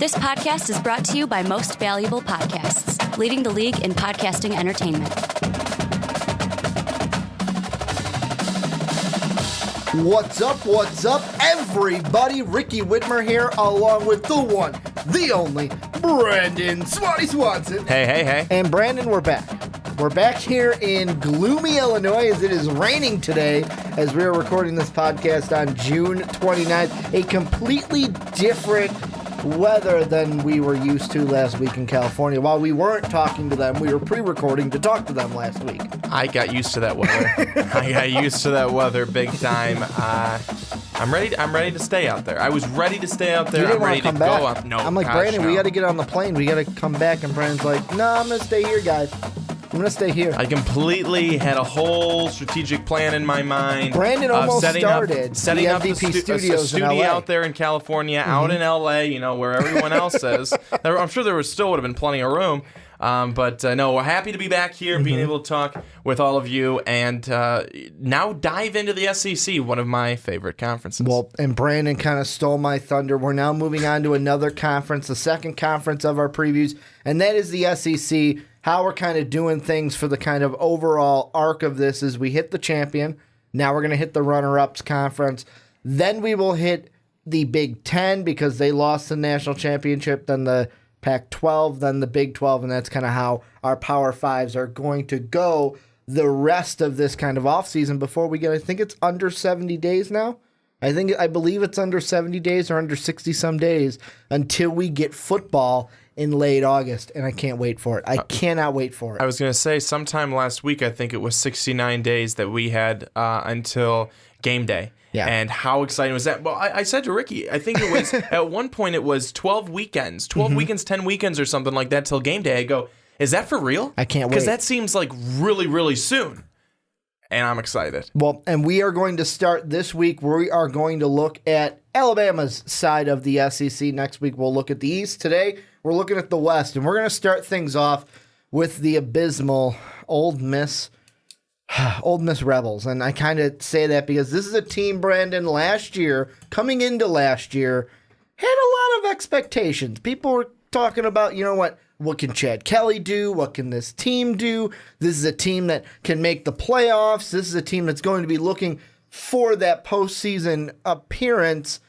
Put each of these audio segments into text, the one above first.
This podcast is brought to you by Most Valuable Podcasts, leading the league in podcasting entertainment. What's up, everybody? Ricky Widmer here, along with the one, the only, Brandon Swanson. Hey. And Brandon, we're back. We're back here in gloomy Illinois as it is raining today as we are recording this podcast on June 29th. A completely different weather than we were used to last week in California. While we weren't talking to them, we were pre-recording to talk to them last week. I got used to that weather. Big time. I'm ready to stay out there. I was ready to stay out there. You didn't I'm ready want to come go back. up. No, I'm like, gosh, Brandon, no. we got to get on the plane. We got to come back. And Brandon's like, no, I'm going to stay here, guys. I'm going to stay here. I completely had a whole strategic plan in my mind. Brandon almost setting up the MVP Studios a studio in LA. out there in California, out in LA, where everyone else is. I'm sure there still would have been plenty of room. But no, we're happy to be back here, being able to talk with all of you, and now dive into the SEC, one of my favorite conferences. Well, and Brandon kind of stole my thunder. We're now moving on to another conference, the second conference of our previews, and that is the SEC. How we're kind of doing things for the kind of overall arc of this is we hit the champion. Now we're going to hit the runner-ups conference. Then we will hit the Big Ten because they lost the national championship, then the Pac-12, then the Big 12, and that's kind of how our Power Fives are going to go the rest of this kind of offseason before we get, I think it's under 70 days now. I believe it's under 70 days or under 60-some days until we get football in late August, and I can't wait for it. I cannot wait for it. I was going to say, sometime last week, I think it was 69 days that we had until game day. Yeah. And how exciting was that? Well, I said to Ricky, I think it was, at one point it was 12 weekends, 12 weekends, 10 weekends or something like that till game day. I go, is that for real? I can't wait. Because that seems like really, really soon. And I'm excited. Well, and we are going to start this week. We are going to look at Alabama's side of the SEC. Next week, we'll look at the East. Today, we're looking at the West, and we're going to start things off with the abysmal Ole Miss Rebels. And I kind of say that because this is a team, Brandon, coming into last year, had a lot of expectations. People were talking about, what can Chad Kelly do? What can this team do? This is a team that can make the playoffs. This is a team that's going to be looking for that postseason appearance.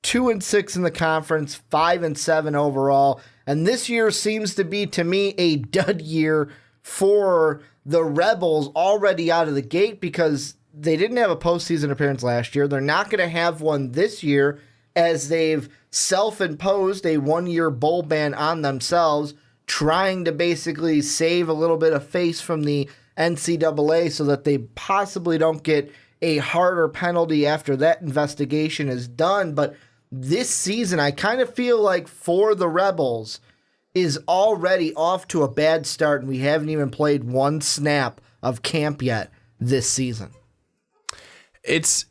2-6 in the conference, 5-7 overall. And this year seems to be, to me, a dud year for the Rebels already out of the gate because they didn't have a postseason appearance last year. They're not going to have one this year as they've self-imposed a one-year bowl ban on themselves, trying to basically save a little bit of face from the NCAA so that they possibly don't get a harder penalty after that investigation is done. But this season, I kind of feel like for the Rebels is already off to a bad start, and we haven't even played one snap of camp yet this season. It's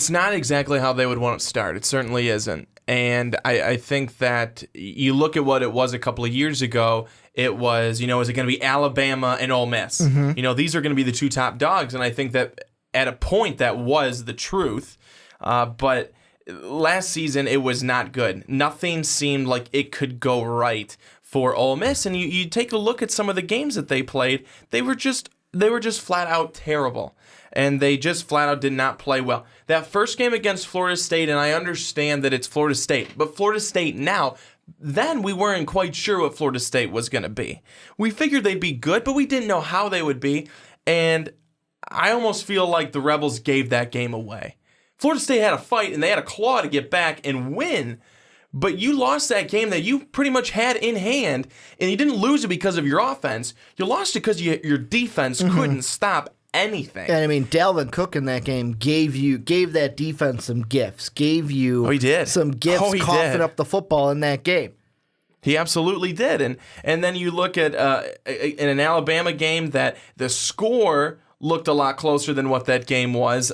not exactly how they would want to start. It certainly isn't. And I think that you look at what it was a couple of years ago, it was, is it going to be Alabama and Ole Miss? These are going to be the two top dogs. And I think that at a point that was the truth. But last season, it was not good. Nothing seemed like it could go right for Ole Miss. And you take a look at some of the games that they played, they were just flat out terrible. And they just flat out did not play well. That first game against Florida State, and I understand that it's Florida State, but Florida State now, then we weren't quite sure what Florida State was going to be. We figured they'd be good, but we didn't know how they would be. And I almost feel like the Rebels gave that game away. Florida State had a fight, and they had a claw to get back and win. But you lost that game that you pretty much had in hand, and you didn't lose it because of your offense. You lost it because your defense couldn't stop anything. And I mean, Dalvin Cook in that game gave that defense some gifts. Gave you some gifts coughing up the football in that game. He absolutely did. And then you look at in an Alabama game that the score looked a lot closer than what that game was.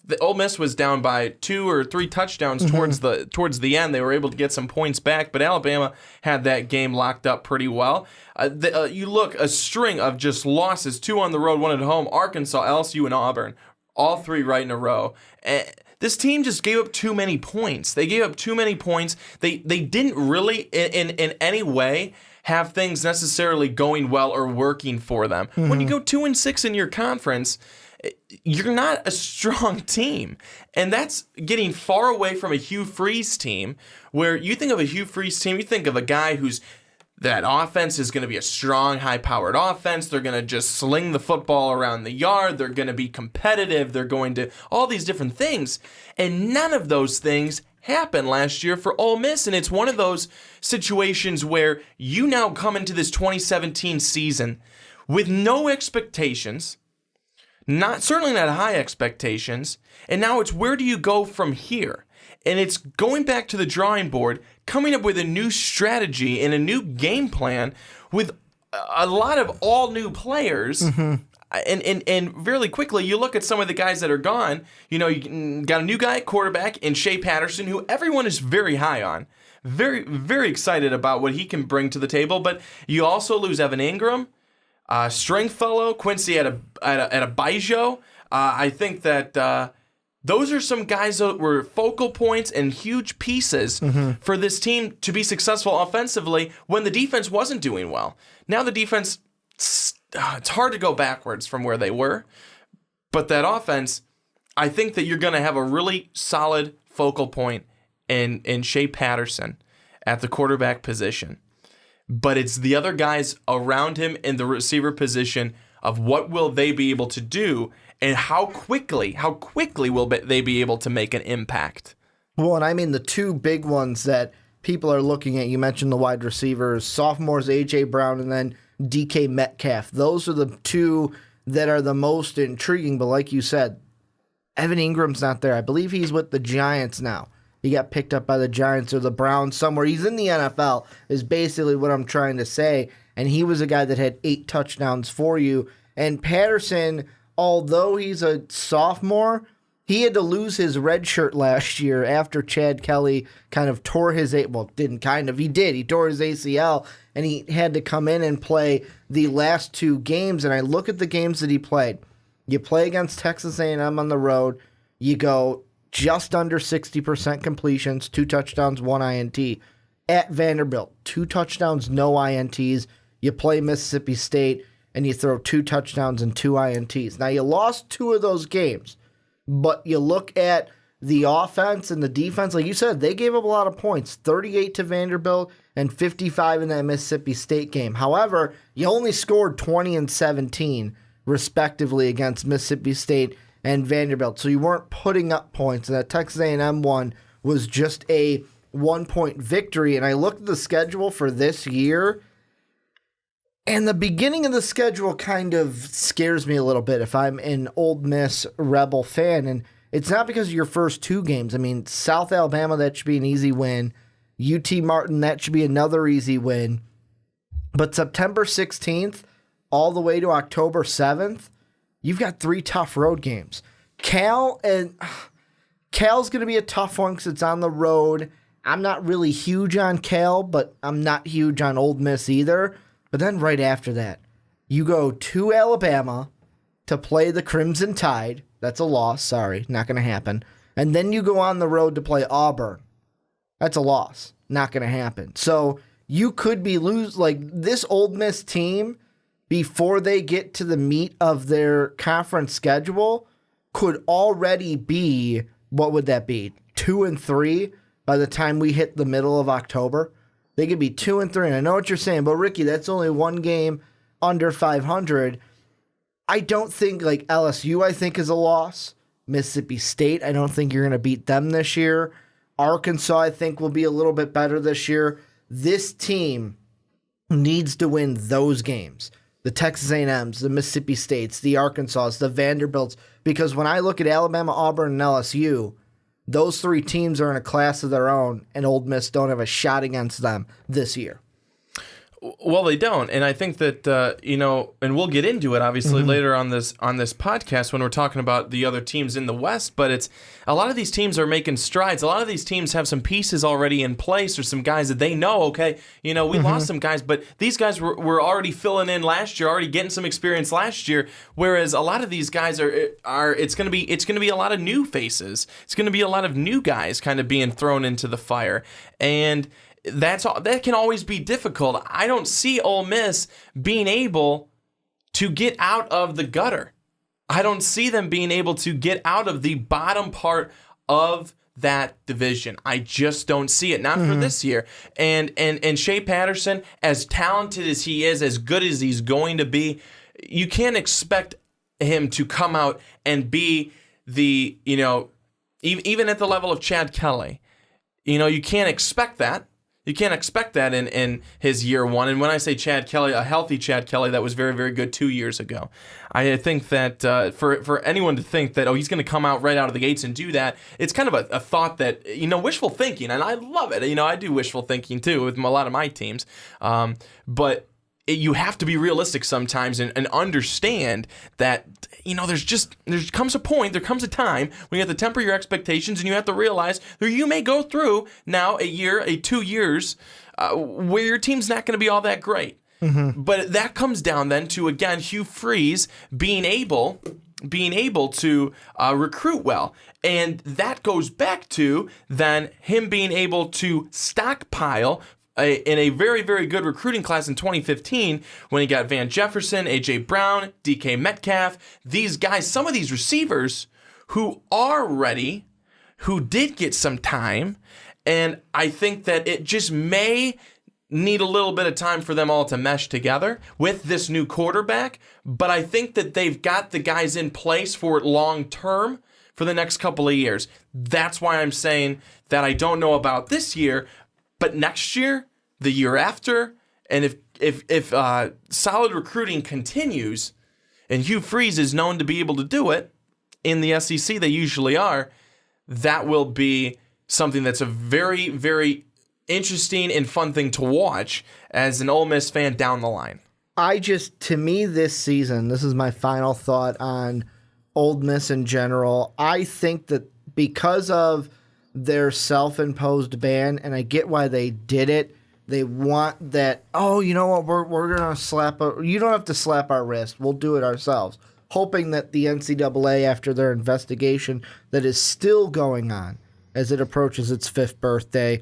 The Ole Miss was down by 2 or 3 touchdowns towards the end. They were able to get some points back, but Alabama had that game locked up pretty well. You look, a string of just losses, 2 on the road, 1 at home, Arkansas, LSU, and Auburn, all 3 right in a row. This team just gave up too many points. They gave up too many points. They didn't really, in any way, have things necessarily going well or working for them. Mm-hmm. When you go 2-6 in your conference, you're not a strong team. And that's getting far away from a Hugh Freeze team, where you think of a Hugh Freeze team, you think of a guy who's that offense is going to be a strong, high-powered offense. They're going to just sling the football around the yard. They're going to be competitive. They're going to all these different things. And none of those things happened last year for Ole Miss. And it's one of those situations where you now come into this 2017 season with no expectations, certainly not high expectations. And now it's where do you go from here? And it's going back to the drawing board, coming up with a new strategy and a new game plan with a lot of all new players. Mm-hmm. And really quickly, you look at some of the guys that are gone. You got a new guy at quarterback in Shea Patterson, who everyone is very high on. Very, very excited about what he can bring to the table. But you also lose Evan Ingram, Stringfellow, Quincy Adebayo. I think that those are some guys that were focal points and huge pieces for this team to be successful offensively when the defense wasn't doing well. Now the defense, it's hard to go backwards from where they were, but that offense, I think that you're going to have a really solid focal point in Shea Patterson at the quarterback position. But it's the other guys around him in the receiver position of what will they be able to do and how quickly will they be able to make an impact? Well, and I mean the two big ones that people are looking at, you mentioned the wide receivers, sophomores A.J. Brown and then DK Metcalf. Those are the two that are the most intriguing, but like you said, Evan Ingram's not there. I believe he's with the Giants now. He got picked up by the Giants or the Browns somewhere. He's in the NFL is basically what I'm trying to say, and he was a guy that had 8 touchdowns for you. And Patterson, although he's a sophomore, he had to lose his red shirt last year after Chad Kelly kind of tore his he did. He tore his ACL, and he had to come in and play the last 2 games. And I look at the games that he played. You play against Texas A&M on the road. You go just under 60% completions, 2 touchdowns, 1 INT. At Vanderbilt, 2 touchdowns, no INTs. You play Mississippi State, and you throw 2 touchdowns and 2 INTs. Now, you lost 2 of those games, but you look at the offense and the defense, like you said, they gave up a lot of points, 38 to Vanderbilt and 55 in that Mississippi State game. However, you only scored 20 and 17, respectively, against Mississippi State and Vanderbilt. So you weren't putting up points, and that Texas A&M one was just a 1-point victory. And I looked at the schedule for this year, and the beginning of the schedule kind of scares me a little bit if I'm an Ole Miss Rebel fan. And it's not because of your first 2 games. I mean, South Alabama, that should be an easy win. UT Martin, that should be another easy win. But September 16th all the way to October 7th, you've got 3 tough road games. Cal's going to be a tough one because it's on the road. I'm not really huge on Cal, but I'm not huge on Ole Miss either. But then right after that, you go to Alabama to play the Crimson Tide. That's a loss. Sorry, not going to happen. And then you go on the road to play Auburn. That's a loss. Not going to happen. So you could be this Ole Miss team, before they get to the meat of their conference schedule, could already be, what would that be, 2-3 by the time we hit the middle of October? They could be 2-3. And I know what you're saying, but Ricky, that's only 1 game under 500. I don't think, LSU, I think, is a loss. Mississippi State, I don't think you're going to beat them this year. Arkansas, I think, will be a little bit better this year. This team needs to win those games. The Texas A&Ms, the Mississippi States, the Arkansas, the Vanderbilts, because when I look at Alabama, Auburn, and LSU, those 3 teams are in a class of their own, and Ole Miss don't have a shot against them this year. Well, they don't, and I think that and we'll get into it obviously later on this podcast when we're talking about the other teams in the West. But it's a lot of these teams are making strides. A lot of these teams have some pieces already in place, or some guys that they know. Okay, we lost some guys, but these guys were already filling in last year, already getting some experience last year. Whereas a lot of these guys are it's going to be a lot of new faces. It's going to be a lot of new guys kind of being thrown into the fire, and that can always be difficult. I don't see Ole Miss being able to get out of the gutter. I don't see them being able to get out of the bottom part of that division. I just don't see it. Not for this year. And Shea Patterson, as talented as he is, as good as he's going to be, you can't expect him to come out and be the, even at the level of Chad Kelly. You can't expect that. You can't expect that in his year one. And when I say Chad Kelly, a healthy Chad Kelly that was very, very good 2 years ago. I think that for anyone to think that, he's going to come out right out of the gates and do that, it's kind of a thought that, wishful thinking. And I love it. I do wishful thinking too with a lot of my teams. But you have to be realistic sometimes and understand that, there comes a time when you have to temper your expectations and you have to realize that you may go through now a year, 2 years, where your team's not going to be all that great. But that comes down then to, again, Hugh Freeze being able to recruit well. And that goes back to then him being able to stockpile in a very, very good recruiting class in 2015 when he got Van Jefferson, A.J. Brown, D.K. Metcalf, these guys, some of these receivers who are ready, who did get some time, and I think that it just may need a little bit of time for them all to mesh together with this new quarterback, but I think that they've got the guys in place for it long term for the next couple of years. That's why I'm saying that I don't know about this year, but next year, the year after, and if solid recruiting continues, and Hugh Freeze is known to be able to do it in the SEC, they usually are, that will be something that's a very, very interesting and fun thing to watch as an Ole Miss fan down the line. To me, this season, this is my final thought on Ole Miss in general. I think that because of their self-imposed ban, and I get why they did it, they want that, you know what, we're going to you don't have to slap our wrist, we'll do it ourselves. Hoping that the NCAA, after their investigation that is still going on as it approaches its 5th birthday,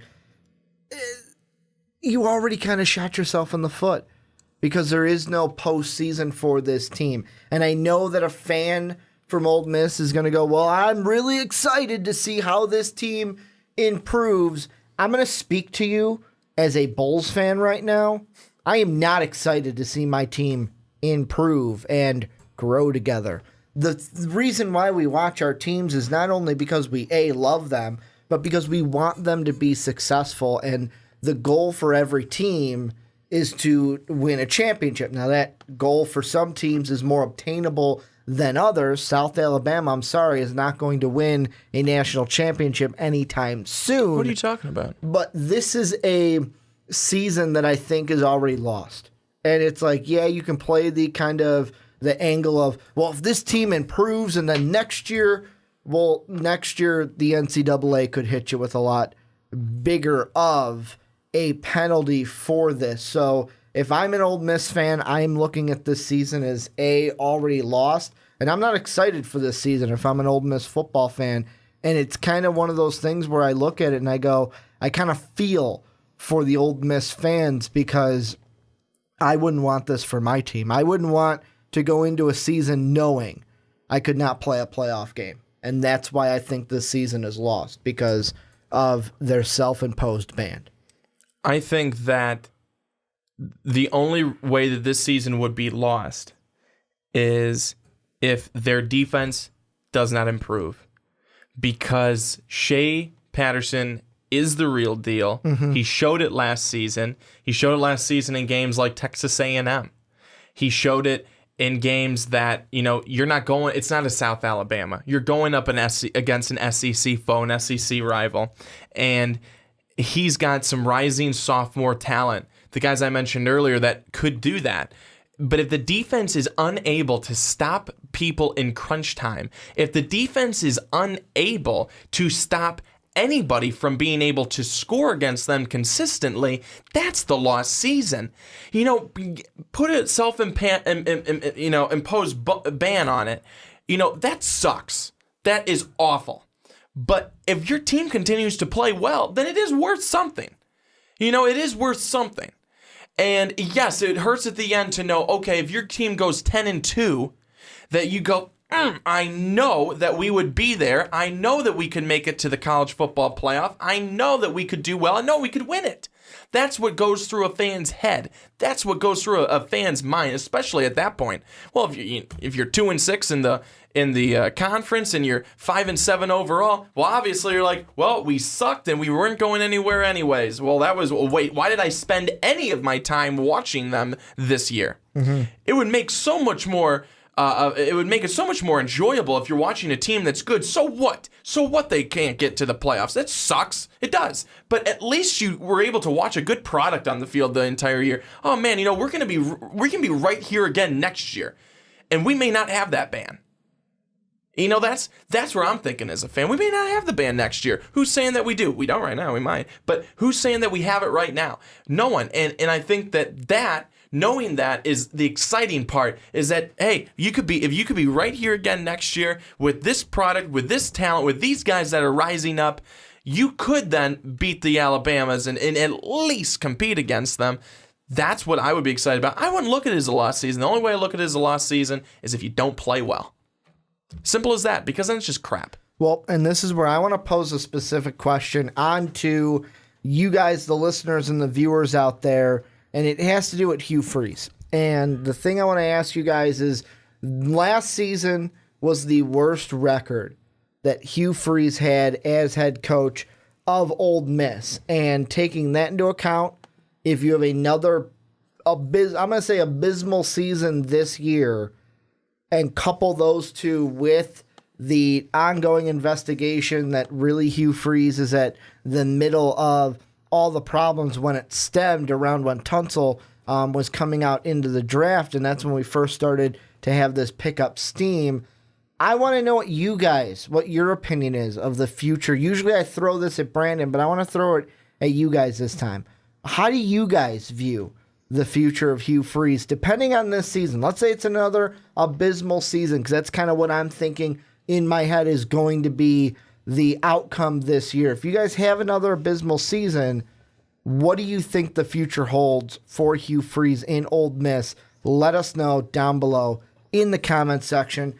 you already kind of shot yourself in the foot because there is no postseason for this team. And I know that a fan from Ole Miss is going to go, well, I'm really excited to see how this team improves. I'm going to speak to you as a Bulls fan right now. I am not excited to see my team improve and grow together. The reason why we watch our teams is not only because we, love them, but because we want them to be successful. And the goal for every team is to win a championship. Now, that goal for some teams is more obtainable than others. South Alabama, I'm sorry, is not going to win a national championship anytime soon. What are you talking about? But this is a season that I think is already lost. And it's like, you can play the angle of, well, if this team improves and then next year the NCAA could hit you with a lot bigger of a penalty for this. So if I'm an Ole Miss fan, I'm looking at this season as already lost, and I'm not excited for this season if I'm an Ole Miss football fan. And it's kind of one of those things where I look at it and I go, I kind of feel for the Ole Miss fans because I wouldn't want this for my team. I wouldn't want to go into a season knowing I could not play a playoff game. And that's why I think this season is lost, because of their self-imposed ban. I think that the only way that this season would be lost is if their defense does not improve, because Shea Patterson is the real deal. He showed it last season. He showed it last season in games like Texas A&M. He showed it in games that, you're not going, it's not a South Alabama. You're going up against an SEC foe, an SEC rival, and he's got some rising sophomore talent the guys I mentioned earlier that could do that. But if the defense is unable to stop people in crunch time, if the defense is unable to stop anybody from being able to score against them consistently, that's the lost season. Put a imposed ban on it. That sucks. That is awful. But if your team continues to play well, then it is worth something. It is worth something. And yes, it hurts at the end to know, okay, if your team goes 10-2, that you go, I know that we would be there. I know that we could make it to the college football playoff. I know that we could do well. I know we could win it. That's what goes through a fan's head. That's what goes through a fan's mind, especially at that point. Well, if you're 2-6 in the conference and you're 5-7 overall, well, obviously you're like, well, we sucked and we weren't going anywhere anyways. Well, why did I spend any of my time watching them this year? Mm-hmm. It would make so much more. It would make it so much more enjoyable if you're watching a team that's good. So what? So what they can't get to the playoffs? That sucks. It does. But at least you were able to watch a good product on the field the entire year. Oh man, we're gonna be right here again next year, and we may not have that ban. That's where I'm thinking as a fan. We may not have the ban next year. Who's saying that we do? We don't right now. We might. But who's saying that we have it right now? No one. And I think that. Knowing that is the exciting part, is that, hey, if you could be right here again next year with this product, with this talent, with these guys that are rising up, you could then beat the Alabamas and at least compete against them. That's what I would be excited about. I wouldn't look at it as a lost season. The only way I look at it as a lost season is if you don't play well. Simple as that, because then it's just crap. Well, and this is where I want to pose a specific question on to you guys, the listeners and the viewers out there. And it has to do with Hugh Freeze. And the thing I want to ask you guys is, last season was the worst record that Hugh Freeze had as head coach of Ole Miss. And taking that into account, if you have another, I'm going to say abysmal season this year, and couple those two with the ongoing investigation that really Hugh Freeze is at the middle of all the problems when it stemmed around when Tunsil was coming out into the draft, and that's when we first started to have this pick up steam. I want to know what your opinion is of the future. Usually I throw this at Brandon, but I want to throw it at you guys this time. How do you guys view the future of Hugh Freeze, depending on this season? Let's say it's another abysmal season, because that's kind of what I'm thinking in my head is going to be the outcome this year. If you guys have another abysmal season, what do you think the future holds for Hugh Freeze in Ole Miss? Let us know down below in the comment section.